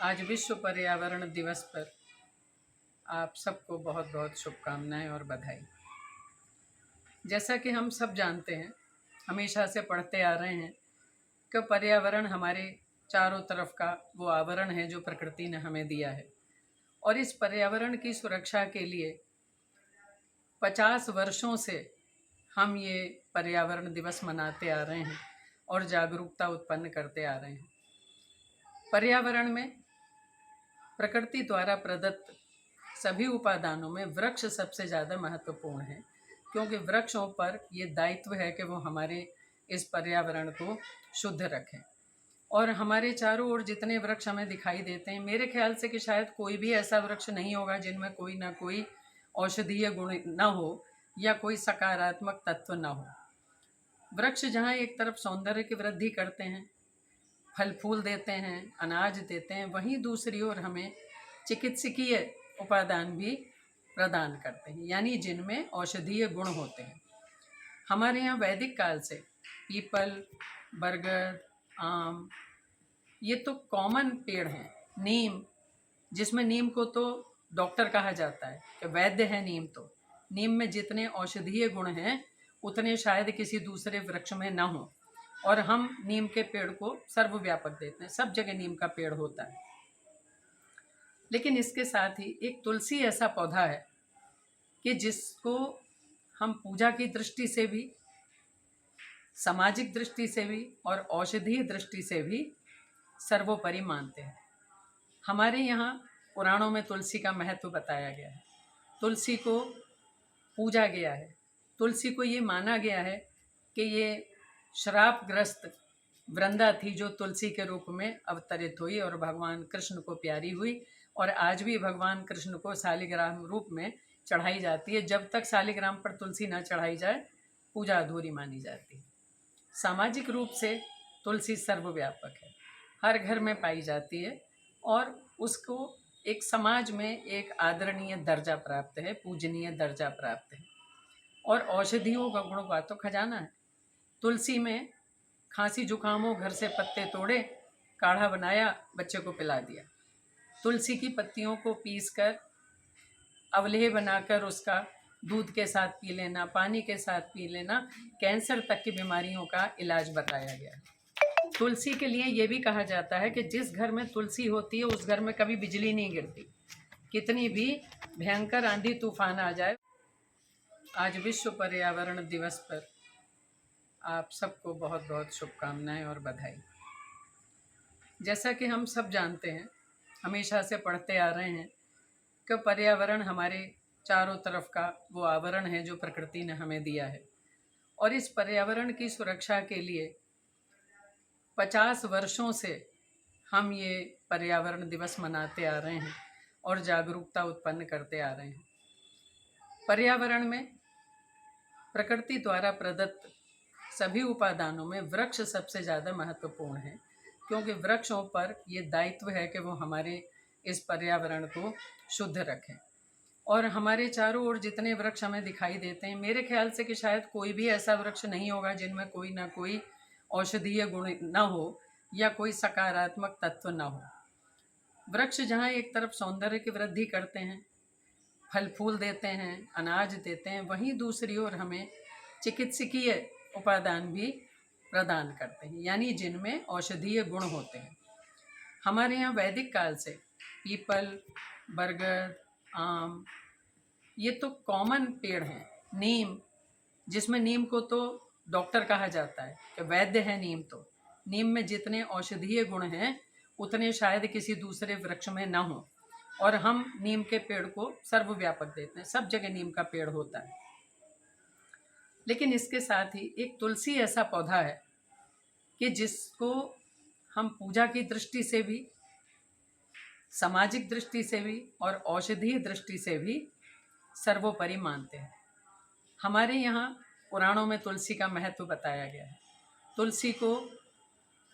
आज विश्व पर्यावरण दिवस पर आप सबको बहुत बहुत शुभकामनाएं और बधाई। जैसा कि हम सब जानते हैं, हमेशा से पढ़ते आ रहे हैं कि पर्यावरण हमारे चारों तरफ का वो आवरण है जो प्रकृति ने हमें दिया है, और इस पर्यावरण की सुरक्षा के लिए 50 वर्षों से हम ये पर्यावरण दिवस मनाते आ रहे हैं और जागरूकता उत्पन्न करते आ रहे हैं। पर्यावरण में प्रकृति द्वारा प्रदत्त सभी उपादानों में वृक्ष सबसे ज़्यादा महत्वपूर्ण है, क्योंकि वृक्षों पर ये दायित्व है कि वो हमारे इस पर्यावरण को शुद्ध रखें। और हमारे चारों ओर जितने वृक्ष हमें दिखाई देते हैं, मेरे ख्याल से कि शायद कोई भी ऐसा वृक्ष नहीं होगा जिनमें कोई ना कोई औषधीय गुण ना हो या कोई सकारात्मक तत्व ना हो। वृक्ष जहाँ एक तरफ सौंदर्य की वृद्धि करते हैं, फल फूल देते हैं, अनाज देते हैं, वहीं दूसरी ओर हमें चिकित्सकीय उपादान भी प्रदान करते हैं, यानी जिनमें औषधीय गुण होते हैं। हमारे यहाँ वैदिक काल से पीपल, बरगद, आम, ये तो कॉमन पेड़ हैं। नीम, जिसमें नीम को तो डॉक्टर कहा जाता है कि वैद्य है नीम, तो नीम में जितने औषधीय गुण हैं उतने शायद किसी दूसरे वृक्ष में ना हो, और हम नीम के पेड़ को सर्वव्यापक देते हैं, सब जगह नीम का पेड़ होता है। लेकिन इसके साथ ही एक तुलसी ऐसा पौधा है कि जिसको हम पूजा की दृष्टि से भी, सामाजिक दृष्टि से भी और औषधीय दृष्टि से भी सर्वोपरि मानते हैं। हमारे यहाँ पुराणों में तुलसी का महत्व बताया गया है, तुलसी को पूजा गया है, तुलसी को ये माना गया है कि ये श्रापग्रस्त वृंदा थी जो तुलसी के रूप में अवतरित हुई और भगवान कृष्ण को प्यारी हुई, और आज भी भगवान कृष्ण को शालिग्राम रूप में चढ़ाई जाती है। जब तक शालिग्राम पर तुलसी न चढ़ाई जाए, पूजा अधूरी मानी जाती है। सामाजिक रूप से तुलसी सर्वव्यापक है, हर घर में पाई जाती है, और उसको एक समाज में एक आदरणीय दर्जा प्राप्त है, पूजनीय दर्जा प्राप्त है, और औषधियों का गुण का तो खजाना है। तुलसी में खांसी जुकाम हो, घर से पत्ते तोड़े, काढ़ा बनाया, बच्चे को पिला दिया। तुलसी की पत्तियों को पीसकर अवलेह बनाकर उसका दूध के साथ पी लेना, पानी के साथ पी लेना, कैंसर तक की बीमारियों का इलाज बताया गया। तुलसी के लिए ये भी कहा जाता है कि जिस घर में तुलसी होती है उस घर में कभी बिजली नहीं गिरती, कितनी भी भयंकर आंधी तूफान आ जाए। आज विश्व पर्यावरण दिवस पर आप सबको बहुत बहुत शुभकामनाएं और बधाई। जैसा कि हम सब जानते हैं, हमेशा से पढ़ते आ रहे हैं कि पर्यावरण हमारे चारों तरफ का वो आवरण है जो प्रकृति ने हमें दिया है, और इस पर्यावरण की सुरक्षा के लिए 50 वर्षों से हम ये पर्यावरण दिवस मनाते आ रहे हैं और जागरूकता उत्पन्न करते आ रहे हैं। पर्यावरण में प्रकृति द्वारा प्रदत्त सभी उपादानों में वृक्ष सबसे ज़्यादा महत्वपूर्ण है, क्योंकि वृक्षों पर ये दायित्व है कि वो हमारे इस पर्यावरण को शुद्ध रखें। और हमारे चारों ओर जितने वृक्ष हमें दिखाई देते हैं, मेरे ख्याल से कि शायद कोई भी ऐसा वृक्ष नहीं होगा जिनमें कोई ना कोई औषधीय गुण ना हो या कोई सकारात्मक तत्व ना हो। वृक्ष जहाँ एक तरफ सौंदर्य की वृद्धि करते हैं, फल फूल देते हैं, अनाज देते हैं, वहीं दूसरी ओर हमें चिकित्सकीय उपादान भी प्रदान करते हैं, यानी जिनमें औषधीय गुण होते हैं। हमारे यहाँ वैदिक काल से पीपल, बरगद, आम, ये तो कॉमन पेड़ हैं। नीम, जिसमें नीम को तो डॉक्टर कहा जाता है कि वैद्य है नीम, तो नीम में जितने औषधीय गुण हैं उतने शायद किसी दूसरे वृक्ष में ना हो, और हम नीम के पेड़ को सर्वव्यापक देते हैं, सब जगह नीम का पेड़ होता है। लेकिन इसके साथ ही एक तुलसी ऐसा पौधा है कि जिसको हम पूजा की दृष्टि से भी, सामाजिक दृष्टि से भी और औषधीय दृष्टि से भी सर्वोपरि मानते हैं। हमारे यहाँ पुराणों में तुलसी का महत्व बताया गया है, तुलसी को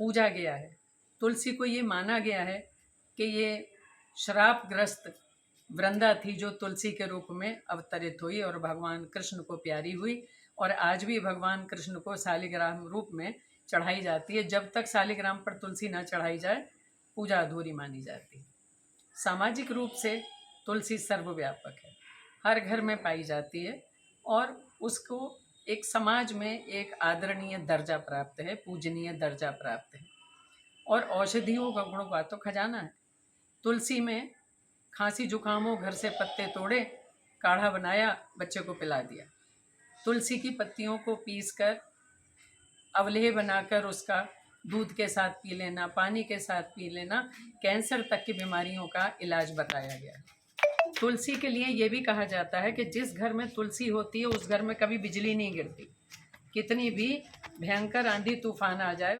पूजा गया है, तुलसी को ये माना गया है कि ये श्रापग्रस्त वृंदा थी जो तुलसी के रूप में अवतरित हुई और भगवान कृष्ण को प्यारी हुई, और आज भी भगवान कृष्ण को शालिग्राम रूप में चढ़ाई जाती है। जब तक शालिग्राम पर तुलसी न चढ़ाई जाए, पूजा अधूरी मानी जाती है। सामाजिक रूप से तुलसी सर्वव्यापक है, हर घर में पाई जाती है और उसको एक समाज में एक आदरणीय दर्जा प्राप्त है, पूजनीय दर्जा प्राप्त है। और औषधियों का गुणों का तो खजाना है। तुलसी में खांसी जुकाम हो, घर से पत्ते तोड़े, काढ़ा बनाया, बच्चे को पिला दिया। तुलसी की पत्तियों को पीसकर अवलेह बनाकर उसका दूध के साथ पी लेना, पानी के साथ पी लेना, कैंसर तक की बीमारियों का इलाज बताया गया है। तुलसी के लिए ये भी कहा जाता है कि जिस घर में तुलसी होती है उस घर में कभी बिजली नहीं गिरती, कितनी भी भयंकर आंधी तूफान आ जाए।